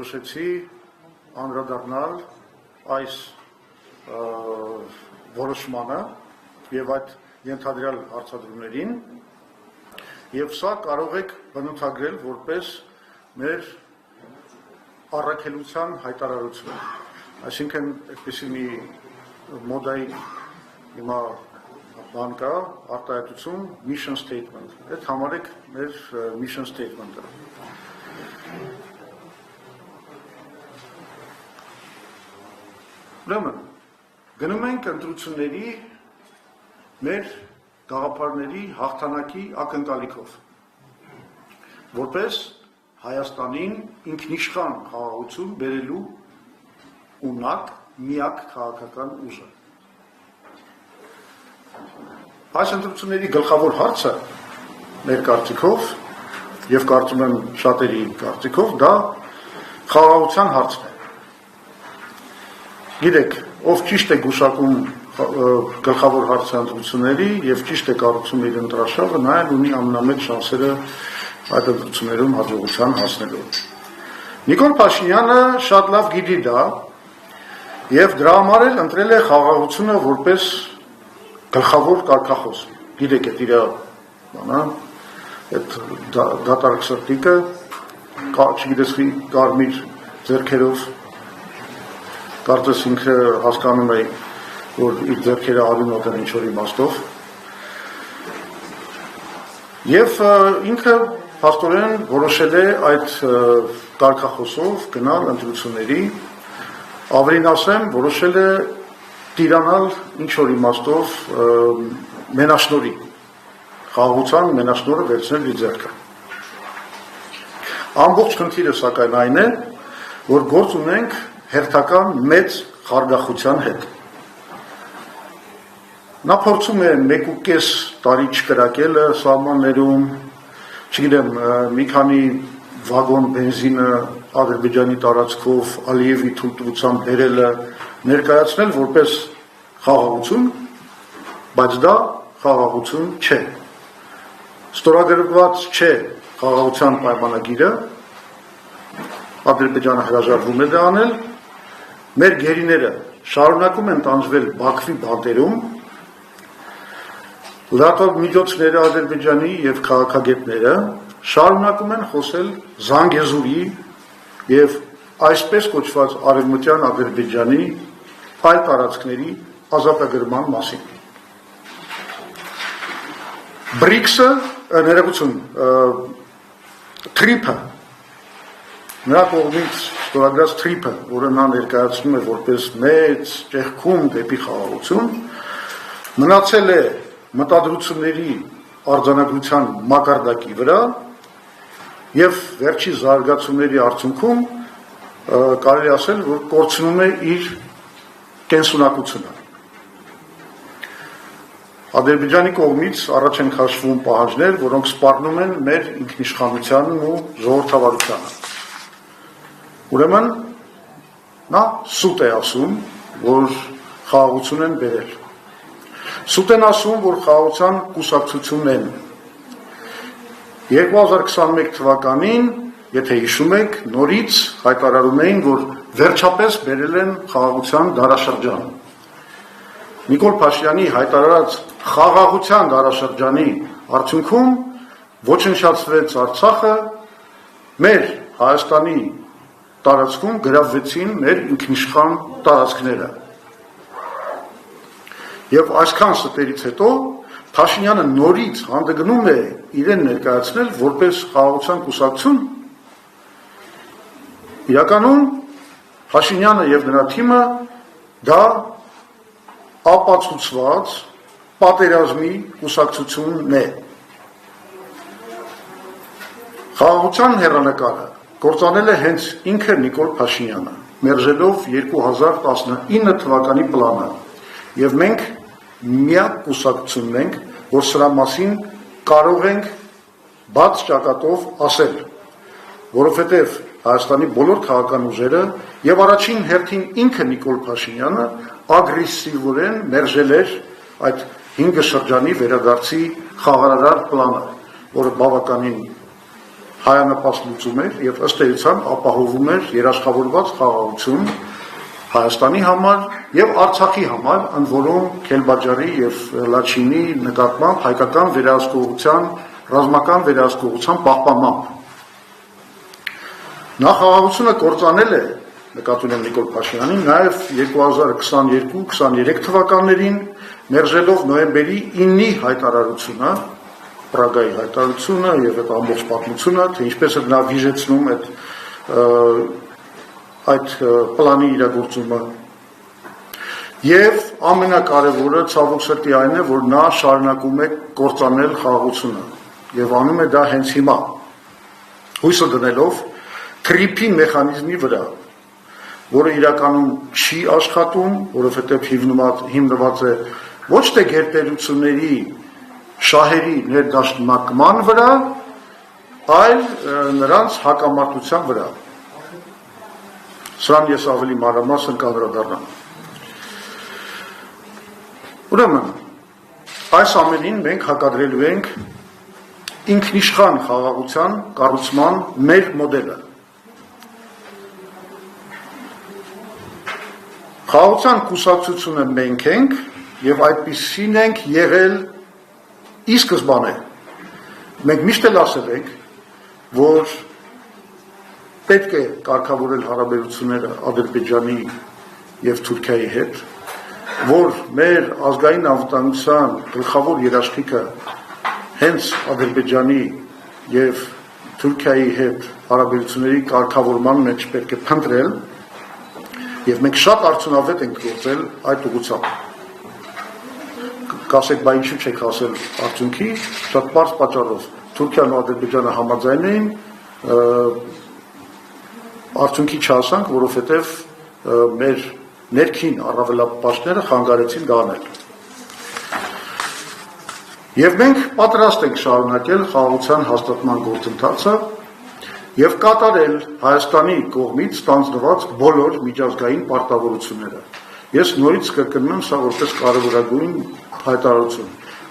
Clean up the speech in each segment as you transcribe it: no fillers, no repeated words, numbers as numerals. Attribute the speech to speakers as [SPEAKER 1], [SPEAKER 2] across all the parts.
[SPEAKER 1] որոշեցի անդրադառնալ այս որոշմանը եւ այդ ենթադրյալ հարցադրումներին եւ սա կարող եք բնութագրել որպես մեր առաքելության հայտարարություն, այսինքն այդպիսի մի մոդայի հիմա բան կա, արտահայտություն, mission statement, այդ համարեք մեր mission statement-ը։ Ուրեմն, գնում ենք ընտրությունների մեր գաղափարների հաղթանակի ակնկալիքով, որպես Հայաստանին ինքնիշխան խաղաղություն բերելու ունակ միակ քաղաքական ուժը։ Այս ընտրությունների գլխավոր հարցը մեր կարծիքով եւ կարծում եմ շատերի կարծիքով դա խաղաղության հարցն է։ Գիտեք, ով ճիշտ է գուշակում գլխավոր հարցի ընտրությունների եւ ճիշտ է կառուցում իր ընտրաշավը, նա էլ ունի ամենամեծ շանսերը այդ ընտրություններում հաջողության հասնելու։ Նիկոլ Փաշինյանը շատ լավ գիտի դա եւ դրա համար էլ ընտրել է խաղաղությունը որպես գլխավոր կարգախոս։ Գիտեք, այդ իր բանա, այդ դատարկ սրտիկը, չգիտես կարմիր ձեռքերով, կարծես ինքը հասկանում է, որ իր ձեռքերը արյունոտ են ինչ-որ իմաստով։ Եվ ինքը փաստորեն որոշել է այդ կարգախոսով գնալ ընտրությունների, ավելին ասեմ, որոշել է տիրանալ ինչ-որ իմաստով մենաշնորհի, խաղաղության մենաշնորհը վերցնել իր ձեռքը։ Ամբողջ խնդիրը սակայն այն է, որ գործ ունենք հերթական մեծ խարդախության հետ։ Նա փորձում է 1.5 տարի չկրակելը սահմաններում, չգիտեմ, մի քանի վագոն բենզինը Ադրբեջանի տարածքով Ալիևի թույլտվությամբ բերելը ներկայացնել որպես խաղաղություն, բայց դա խաղաղություն չէ։ Ստորագրված չէ խաղաղության պայմանագիրը, Ադրբեջանը հրաժարվում է դա անել, մեր գերիները շարունակում են տանջվել Բաքվի բանտերում, լրատվամիջոցները Ադրբեջանի եւ քաղաքագետները շարունակում են խոսել Զանգեզուրի եւ այսպես կոչված արևմտյան Ադրբեջանի այլ տարածքների ազատագրման մասին։ BRICS-ը, ներողություն, TRIP-ը, նրա կողմից ստորագրած TRIP-ը, որը նա ներկայացնում է որպես մեծ ճեղքում դեպի խաղաղություն, մնացել է մտադրությունների արձանագրության մակարդակի վրա եւ վերջի զարգացումների արդյունքում կարելի ասել, որ կորցնում է իր կենսունակությունը։ Ադրբեջանի կողմից առաջ են քաշվում պահանջներ, որոնք սպառնում են մեր ինքնիշխանությանն ու ժողովրդավարությանը։ Ուրեմն նա սուտ է ասում, որ խաղաղություն են բերել։ Սուտ են ասում, որ խաղաղության կուսակցություն են։ 2021 թվականին, եթե հիշում եք, նորից հայտարարում էին, որ վերջապես բերել են խաղաղության դարաշրջան։ Նիկոլ Փաշինյանի հայտարարած խաղաղության դարաշրջանի արդյունքում ոչնչացվեց Արցախը, մեր Հայաստանի տարածքում գրավվեցին մեր ինքնիշխան տարածքները։ Եվ այսքան ստերից հետո Փաշինյանը նորից հանդգնում է իրեն ներկայացնել որպես խաղաղության կուսակցություն։ Իրականում Փաշինյանը եւ նրա թիմը դա ապացուցված պատերազմի կուսակցությունն է։ Խաղաղության հեռանկարը կործանել է հենց ինքը Նիկոլ Փաշինյանը, մերժելով 2019 թվականի պլանը, եւ մենք միակ կուսակցությունն ենք, որ սրա մասին կարող ենք բաց ճակատով ասել, որովհետեւ Հայաստանի բոլոր քաղաքական ուժերը եւ առաջին հերթին ինքը Նիկոլ Փաշինյանը ագրեսիվորեն մերժել էր այդ 5 շրջանի վերադարձի խաղարարար պլանը, որը բավականին հայանպաստ լուծում էր եւ ըստ էության ապահովում էր երաշխավորված խաղաղություն Հայաստանի համար եւ Արցախի համար, ընդ որում Քելբաջարի եւ Լաչինի նկատմամբ հայկական վերահսկողության, ռազմական վերահսկողության պահպանմամբ։ Նա խաղաղությունը կործանել է, նկատի ունեմ Նիկոլ Փաշինյանին, նաեւ 2022-23 թվականներին մերժելով նոյեմբերի 9-ի հայտարարությունը, Պրագայի հայտարարությունը եւ այդ ամբողջ պատմությունը, թե ինչպես է նա վիժեցնում այդ պլանի իրագործումը եւ ամենակարևորը ցավոք սրտի այն է, որ նա շարունակում է կործանել խաղաղությունը եւ անում է դա հենց հիմա հույսը դնելով թրիփի մեխանիզմի վրա, որը իրականում չի աշխատում, որովհետեւ հիմնված է ոչ թե գերտերությունների շահերի ներդաշնակման վրա, այլ նրանց հակամարտության վրա։ Սրան ես ավելի մանրամասն կանդրադառնամ։ Ուրեմն, այս ամենին մենք հակադրելու ենք ինքնիշխան խաղաղության կառուցման մեր մոդելը։ Խաղաղության կուսակցությունը մենք ենք եւ այդպիսին ենք եղել ի սկզբանե։ Մենք միշտ էլ ասել ենք, որ պետք է կարգավորել հարաբերությունները Ադրբեջանի եւ Թուրքիայի հետ, որ մեր ազգային անվտանգության գլխավոր երաշխիքը հենց Ադրբեջանի եւ Թուրքիայի հետ հարաբերությունների կարգավորման մեջ պետք է փնտրել եւ մենք շատ արդյունավետ ենք գործել այդ ուղղությամբ։ Կասեք, բա ինչու չեք ասել արդյունքի, շատ պարզ պատճառով։ Թուրքիան ու Ադրբեջանը համաձայն էին արդյունքի չհասանք, որովհետև մեր ներքին առավելապաշտները խանգարեցին դա անել։ Եվ մենք պատրաստ ենք շարունակել խաղաղության հաստատման գործընթացը եւ կատարել Հայաստանի կողմից ստանձնված բոլոր միջազգային պարտավորությունները։ Ես նորից կրկնում եմ սա որպես կարևորագույն հայտարարություն։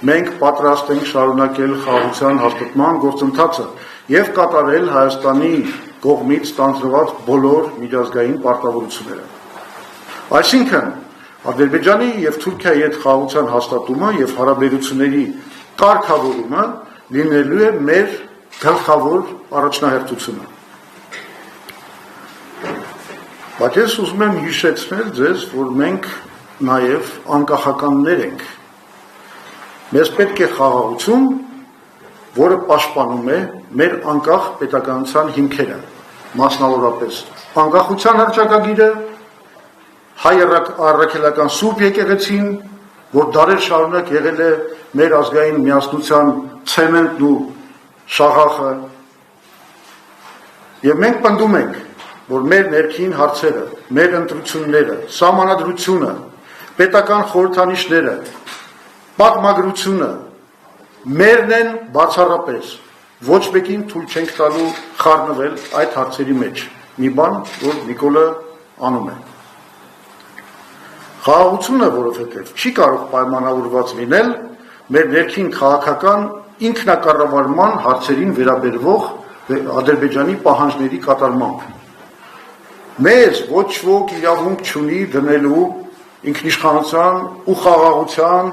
[SPEAKER 1] Մենք պատրաստ ենք շարունակել խաղաղության հաստատման գործընթացը եւ կատարել Հայաստանի կողմից ստանձնված բոլոր միջազգային պարտավորությունները։ Այսինքն, Ադրբեջանի եւ Թուրքիայի հետ խաղաղության հաստատումը եւ հարաբերությունների կարգավորումը լինելու է մեր գլխավոր առաջնահերթությունը։ Բայց ես ուզում եմ հիշեցնել ձեզ, որ մենք նաեւ անկախականներ ենք։ Մեզ պետք է խաղաղություն, որը պաշտպանում է մեր անկախ պետականության հիմքերը, մասնավորապես անկախության հռչակագիրը, հայ առաքելական Սուրբ եկեղեցին, որ դարեր շարունակ եղել է մեր ազգային միասնության ցեմենտն ու շաղախը, եւ մենք պնդում ենք, որ մեր ներքին հարցերը, մեր ընտրությունները, սահմանադրությունը, պետական խորհրդանիշները, պատմագրությունը մերն են բացառապես, ոչ մեկին թույլ չենք տալու խառնվել այդ հարցերի մեջ, մի բան, որ Նիկոլը անում է։ Խաղաղությունը, որովհետև չի կարող պայմանավորված լինել մեր ներքին քաղաքական ինքնակառավարման հարցերին վերաբերվող Ադրբեջանի պահանջների կատարմամբ։ Մեզ ոչ ոք իրավունք չունի դնելու ինքնիշխանության ու խաղաղության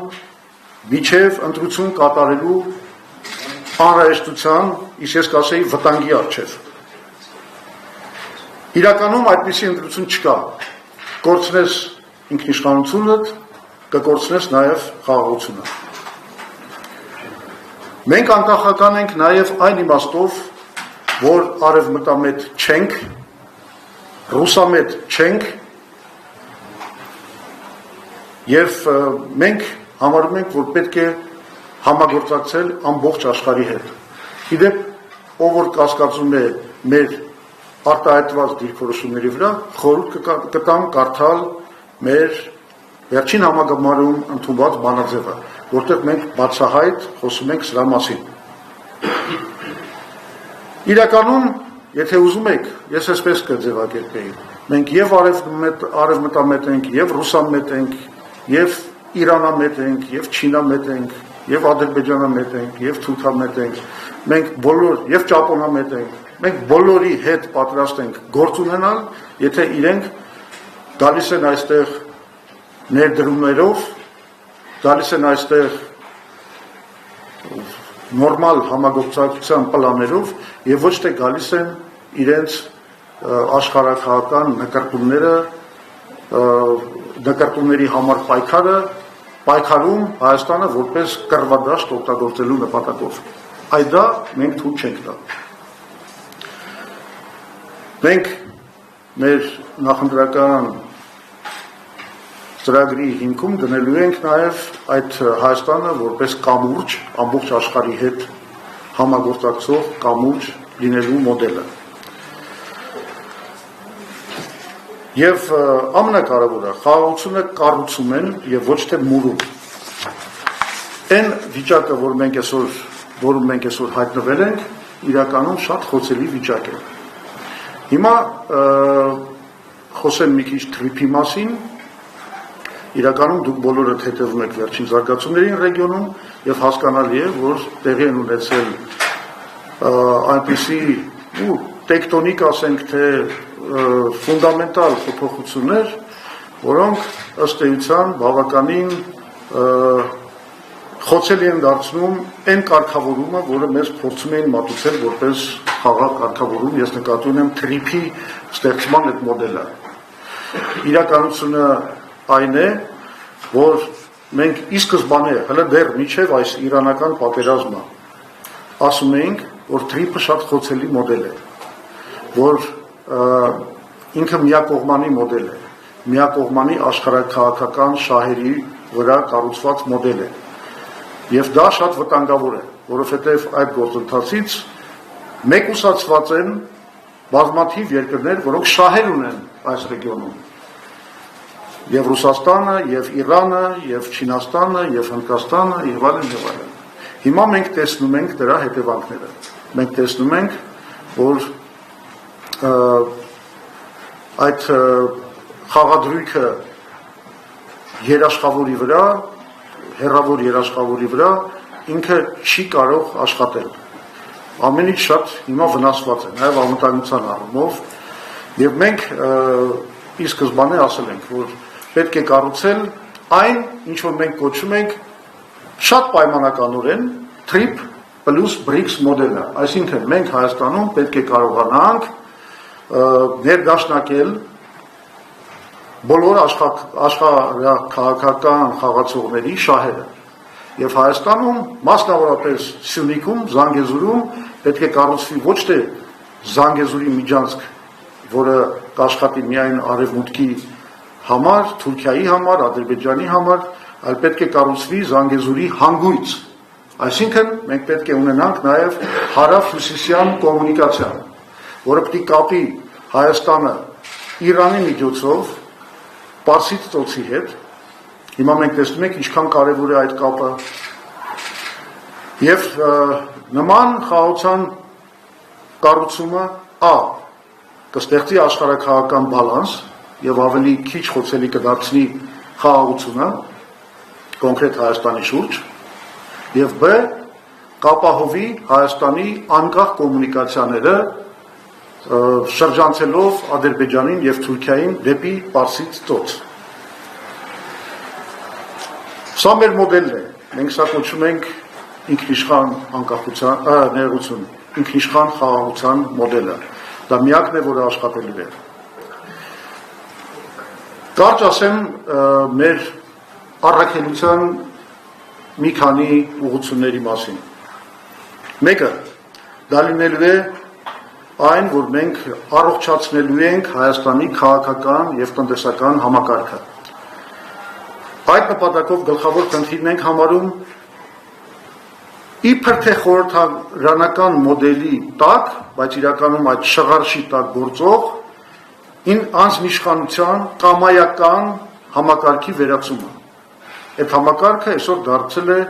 [SPEAKER 1] միջև ընտրություն կատարելու անհրաժեշտության, ես կասեի վտանգի առջև։ Իրականում այդպիսի ընտրություն չկա։ Կորցնես ինքնիշխանությունդ, կկորցնես նաև խաղաղությունը։ Մենք անկախական ենք նաև այն իմաստով, որ արևմտամետ չենք, ռուսամետ չենք, եւ մենք համարում ենք, որ պետք է համագործակցել ամբողջ աշխարհի հետ։ Իդեպ, ով որ կասկածում է մեր արտահայտված դիրքորոշումների վրա, խորհուրդ կտամ կարդալ մեր վերջին համագումարում ընդունված բանաձևը, որտեղ մենք բացահայտ խոսում ենք սրա մասին։ Իրականում, եթե ուզում եք, ես այսպես կձևակերպեի, մենք եւ արևմտամետ ենք, եւ ռուսամետ ենք, եւ իրանամետ ենք, եւ չինամետ ենք, եւ ադրբեջանամետ ենք, եւ թուրքամետ ենք, մենք բոլոր եւ ճապոնամետ ենք, մենք բոլորի հետ պատրաստ ենք գործ ունենալ, եթե իրենք գալիս են այստեղ ներդրումներով, գալիս են այստեղ նորմալ համագործակցության պլաններով եւ ոչ թե գալիս են իրենց աշխարհակահական նկարտումների համար պայքարում Հայաստանը որպես կռվադաշտ օգտագործելու նպատակով։ Այդ դա մենք թույլ չենք տա։ Մենք մեր նախընտրական ծրագրի հիմքում դնելու ենք նաև այդ Հայաստանը որպես կամուրջ, ամբողջ աշխարհի հետ համագործակցող կամուրջ լինելու մոդելը։ Եվ ամենակարևորը, խաղաղությունը կառուցում են եւ ոչ թե մուրում։ Այն վիճակը, որում մենք այսօր հայտնվել ենք, իրականում շատ խոցելի վիճակ է։ Հիմա խոսեմ մի քիչ թրիփի մասին, իրականում դուք բոլորդ հետևում եք վերջին զարգացումներին ռեգիոնում եւ հասկանալի է, որ տեղի են ունեցել այնպիսի տեկտոնիկ, ասենք թե ֆունդամենտալ փոփոխություններ, որոնք ըստ էության բավականին խոցելի են դարձնում այն կարգավորումը, որը մեզ փորձում էին մատուցել որպես խաղաղ կարգավորում, ես նկատի ունեմ թրիփի ստեղծման այդ մոդելը։ Իրականությունը այն է, որ մենք ի սկզբանե, հələ դեռ մինչև այս իրանական պատերազմը ասում էինք, որ թրիփը շատ խոցելի մոդել է, որ ինքը միակողմանի մոդել է, միակողմանի աշխարհաքաղաքական շահերի վրա կառուցված մոդել է։ Եվ դա շատ վտանգավոր է, որովհետև այդ գործընթացից մեկուսացված են բազմաթիվ երկրներ, որոնք շահեր ունեն այս ռեգիոնում։ Եվ Ռուսաստանը, եւ Իրանը, եւ Չինաստանը, եւ Հնդկաստանը, եւ այլն եւ այլն։ Հիմա մենք տեսնում ենք դրա հետևանքները։ Մենք տեսնում ենք, որ այդ խաղադրույքը երաշխավորի վրա, հեռավոր երաշխավորի վրա ինքը չի կարող աշխատել։ Ամենից շատ հիմա վնասված է, նաեւ անվտանգության առումով, եւ մենք ի սկզբանե ասել ենք, որ պետք է կառուցել այն, ինչ որ մենք կոչում ենք շատ պայմանականորեն TRIP plus BRICS մոդելը, այսինքն մենք Հայաստանում պետք է կարողանանք ներդաշնակել բոլոր աշխարհաքաղաքական խաղացողների շահերը եւ Հայաստանում, մասնավորապես Սյունիքում, Զանգեզուրում պետք է կառուցվի ոչ թե Զանգեզուրի միջանցք, որը կաշխատի միայն արևմուտքի համար, Թուրքիայի համար, Ադրբեջանի համար, այլ պետք է կառուցվի Զանգեզուրի հանգույց։ Այսինքն մենք պետք է ունենանք նաև հարավ-հյուսիսյան կոմունիկացիա, որը պետք է կապի Հայաստանը Իրանի միջոցով Պարսից ծոցի հետ։ Հիմա մենք տեսնում ենք ինչքան կարևոր է այդ կապը։ Եվ նման խաղաղության կառուցումը կստեղծի աշխարհաքաղաքական բալանս եւ ավելի քիչ խոցելի կդարձնի խաղաղությունը կոնկրետ Հայաստանի շուրջ եւ կապահովի Հայաստանի անկախ կոմունիկացիաները շրջանցելով Ադրբեջանին եւ Թուրքիային դեպի Պարսից ծոց։ Սա մեր մոդելն է, մենք սա կոչում ենք ինքնիշխան անկախության, ներողություն, ինքնիշխան խաղաղության մոդելը։ Դա միակն է, որը աշխատելու է։ Կարճ ասեմ մեր առաքելության մի քանի ուղղությունների մասին։ Մեկը դա լինելու է այն, որ մենք առողջացնելու ենք Հայաստանի քաղաքական եւ տնտեսական համակարգը։ Այդ նպատակով գլխավոր խնդիրն ենք համարում իբր թե խորհրդարանական մոդելի տակ, բայց իրականում այդ շղարշի տակ գործող անձնիշխանության կամայական համակարգի վերացումը։ Այդ համակարգը այսօր դարձել է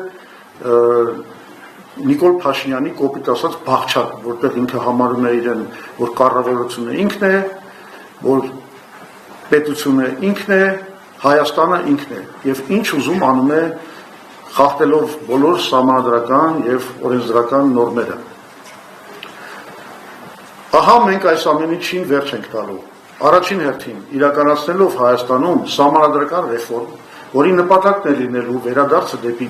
[SPEAKER 1] Նիկոլ Փաշինյանի կոպիտ ասած բաղչակ, որտեղ ինքը համարում է իրեն, որ կառավարությունը ինքն է, որ պետությունը ինքն է, Հայաստանը ինքն է, եւ ինչ ուզում անում է խախտելով բոլոր սահմանադրական եւ օրենսդրական նորմերը։ Ահա մենք այս ամենին վերջ ենք տալու։ Առաջին հերթին իրականացնելով Հայաստանում սահմանադրական ռեֆորմ, որի նպատակն է լինելու վերադարձը դեպի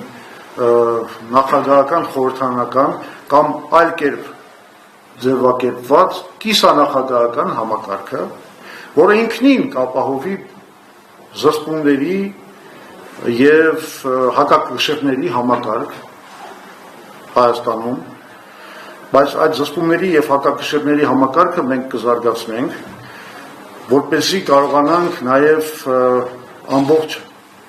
[SPEAKER 1] նախագահական խորհրդարանական կամ այլ կերպ ձևակերպված կիսանախագահական համակարգը, որը ինքնին կապահովի զսպումների եւ հակակշիռների համակարգ Հայաստանում, բայց այդ զսպումների եւ հակակշիռների համակարգը մենք կզարգացնենք, որպեսզի կարողանանք նաեւ ամբողջ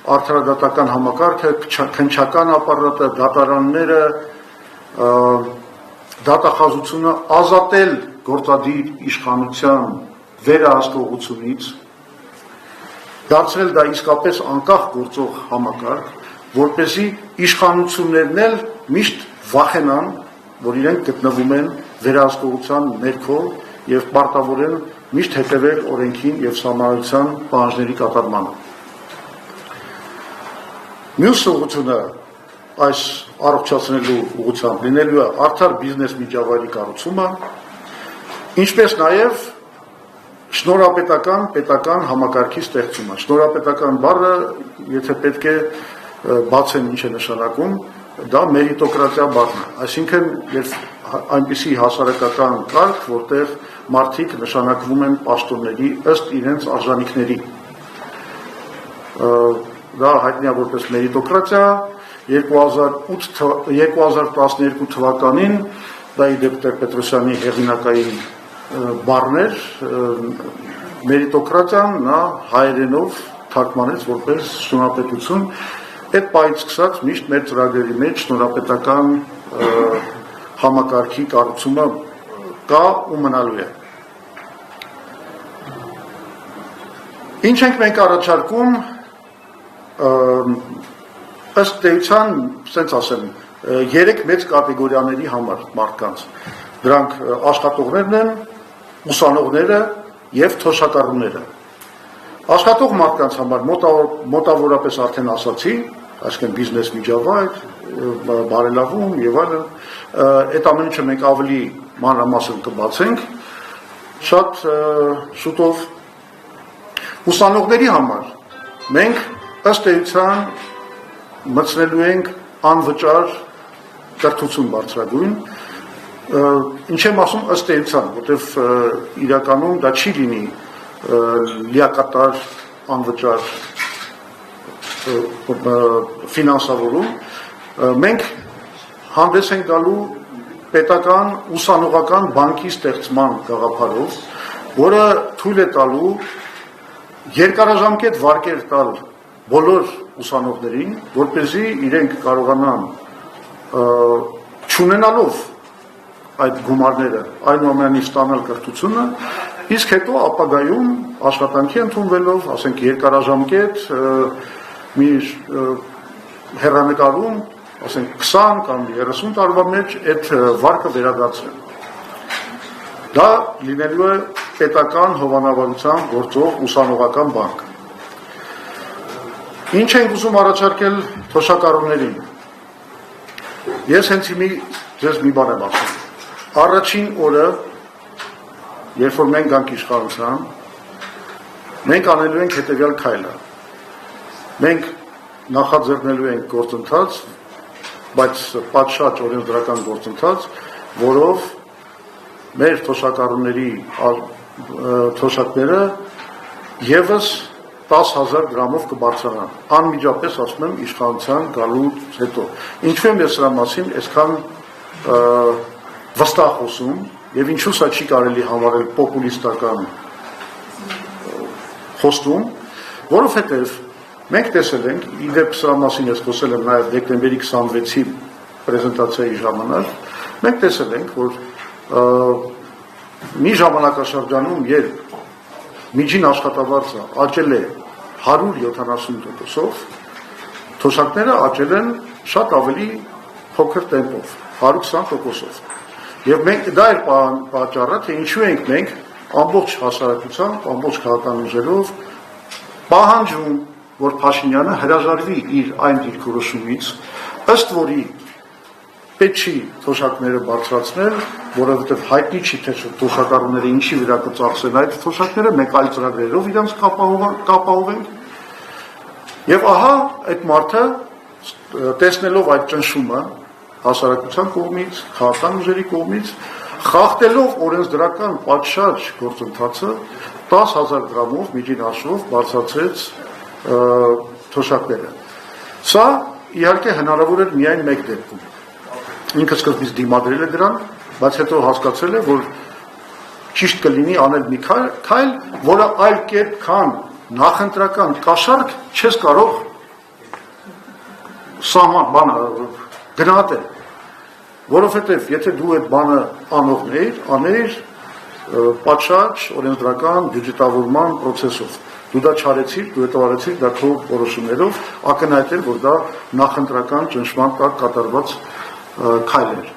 [SPEAKER 1] արդարադատական համակարգը, քննչական ապարատը, դատարանները, դատախազությունը ազատել գործադիր իշխանության վերահսկողությունից, դարձնել դա իսկապես անկախ գործող համակարգ, որպեսզի իշխանություններն էլ միշտ վախենան, որ իրենք գտնվում են վերահսկողության ներքո եւ պարտավոր են միշտ հետևել օրենքին եւ սահմանադրության պահանջների կատարմանը։ Մյուս ուղղությունը այս առողջացնելու ուղղությամբ լինելու է արդար բիզնես միջավայրի կառուցումը, ինչպես նաեւ շնորհապետական պետական համակարգի ստեղծումը։ Շնորհապետական բառը, եթե պետք է բացեն ինչ է նշանակում, դա մերիտոկրատիա բառն է, այսինքն այնպիսի հասարակական կարգ, որտեղ մարդիկ նշանակվում են պաշտոնների ըստ իրենց արժանինքների։ Դա հայտնի է որպես մերիտոկրատիա, 2012 թվականին դա իդեպ Տեր-Պետրոսյանի հեղինակային բառներ, մերիտոկրատիան նա հայերենով թարգմանեց որպես շնորհապետություն, այդ պահից սկսած միշտ մեր ծրագրերի մեջ շնորհապետական համակարգի կառուցումը կա ու մնալու է։ Ինչ ենք մենք առաջարկում, ըստ էության, ասենց ասեմ, 3 մեծ կատեգորիաների համար մարդկանց։ Դրանք աշխատողներն են, ուսանողները եւ թոշակառուները։ Աշխատող մարդկանց համար մոտավորապես արդեն ասացի, այսինքն բիզնես միջավայր, բարելավում եւ այլն, այդ ամենը մենք ավելի մանրամասն կբացենք, շատ շուտով ուսանողների համար մենք ըստ էության մտցնելու ենք անվճար կրթություն բարձրագույն, ինչ եմ ասում ըստ էության, որտեվ իրականում դա չի լինի լիակատար անվճար ֆինանսավորում, մենք հանդես ենք գալու պետական ուսանողական բանկի ստեղծման գաղափարով, որը թույլ է տալու երկարաժամկետ վարկեր տալ բոլոր ուսանողներին, որպեսզի իրենք կարողանան չունենալով այդ գումարները այնուամենայնիվ ստանալ կրթությունը, իսկ հետո ապագայում աշխատանքի ընդունվելով, ասենք երկարաժամկետ մի հեռանկարում, ասենք 20 կամ 30 տարվա մեջ այդ վարկը վերադարձնել։ Դա լինելու է պետական հովանավորությամբ գործող ուսանողական բանկ։ Ինչ ենք ուզում առաջարկել թոշակառուներին։ Ես հենց ձեզ մի բան եմ ասում։ Առաջին օրը, երբ որ մենք գանք իշխանության, մենք անելու ենք հետևյալ քայլը։ Մենք նախաձեռնելու ենք գործընթաց, բայց պատշաճ օրենսդրական գործընթաց, որով մեր թոշակառուների թոշակները եւս 10,000 դրամով կբարձրանան, անմիջապես ասում եմ իշխանության գալուց հետո։ Ինչու եմ ես սրա մասին այսքան վստահ խոսում եւ ինչու սա չի կարելի համարել պոպուլիստական խոստում, որովհետեւ մենք տեսել ենք, իդեպ սրա մասին ես խոսել եմ նաեւ դեկտեմբերի 26-ի պրեզենտացիայի ժամանակ, մենք տեսել ենք, որ մի ժամանակաշրջանում, երբ միջին աշխատավարձը աճել է 170%-ով, թոշակները աճել են շատ ավելի փոքր տեմպով, 120%-ով։ Եվ մենք դա էր պատճառը, թե ինչու ենք մենք ամբողջ հասարակությամբ, ամբողջ քաղաքական ուժերով պահանջում, որ Փաշինյանը հրաժարվի իր այն դիրքորոշումից, ըստ որի պետք չի թոշակները բարձրացնել, որովհետև հայտնի չի թե թոշակառուները ինչի վրա կծախսեն այդ թոշակները, մեկ այլ ծրագրերով իրենց կապահովենք։ Եվ ահա այդ մարդը տեսնելով այդ ճնշումը հասարակության կողմից, քաղաքական ուժերի կողմից, խախտելով օրենսդրական պատշաճ գործընթացը 10,000 դրամով միջին հաշվով բարձրացրեց թոշակները։ Սա իհարկե հնարավոր էր միայն մեկ դեպքում։ Ինքը սկզբից դիմադրել է դրան, բայց հետո հասկացել է, որ ճիշտ կլինի անել մի քայլ, որը այլ կերպ քան նախընտրական կաշառք չես կարող գնահատել, որովհետև եթե դու այդ բանը աներ պատշաճ օրենսդրական բյուջետավորման պրոցեսով, դու դա չարեցիր, դու դա արեցիր, դա քո որոշումներով, ակնհայտ էր, որ դա նախընտրական ճնշման տակ կատարված քայլ էր։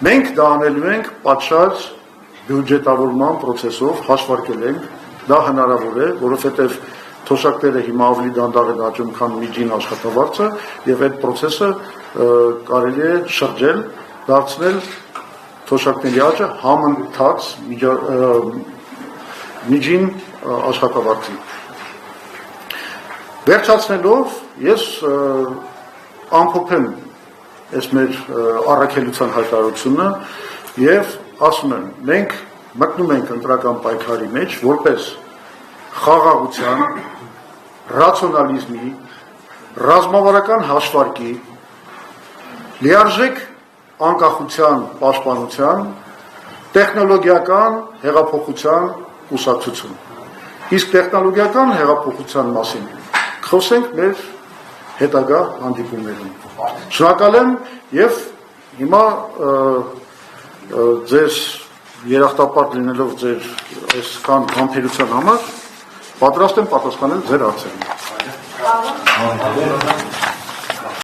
[SPEAKER 1] Մենք դա անելու ենք պատշաճ բյուջետավորման պրոցեսով, հաշվարկել ենք, դա հնարավոր է, որովհետև թոշակները հիմա ավելի դանդաղ են աճում, քան միջին աշխատավարձը, եւ այդ պրոցեսը կարելի է շրջել, դարձնել թոշակների աճը համընթաց միջին աշխատավարձի։ Վերջացնելով, ես ամփոփեմ այս մեր առաքելության հայտարարությունը եւ ասում եմ, մենք մտնում ենք ընտրական պայքարի մեջ որպես խաղաղության, ռացիոնալիզմի, ռազմավարական հաշվարկի, լիարժեք անկախության պաշտպանության, տեխնոլոգիական հեղափոխության կուսակցություն։ Իսկ տեխնոլոգիական հեղափոխության մասին խոսենք մեր հետագա հանդիպումներում։ Շնորհակալ եմ եւ հիմա ձեր երախտապարտ լինելով ձեր այսքան համբերության համար պատրաստ եմ պատասխանել ձեր հարցերին։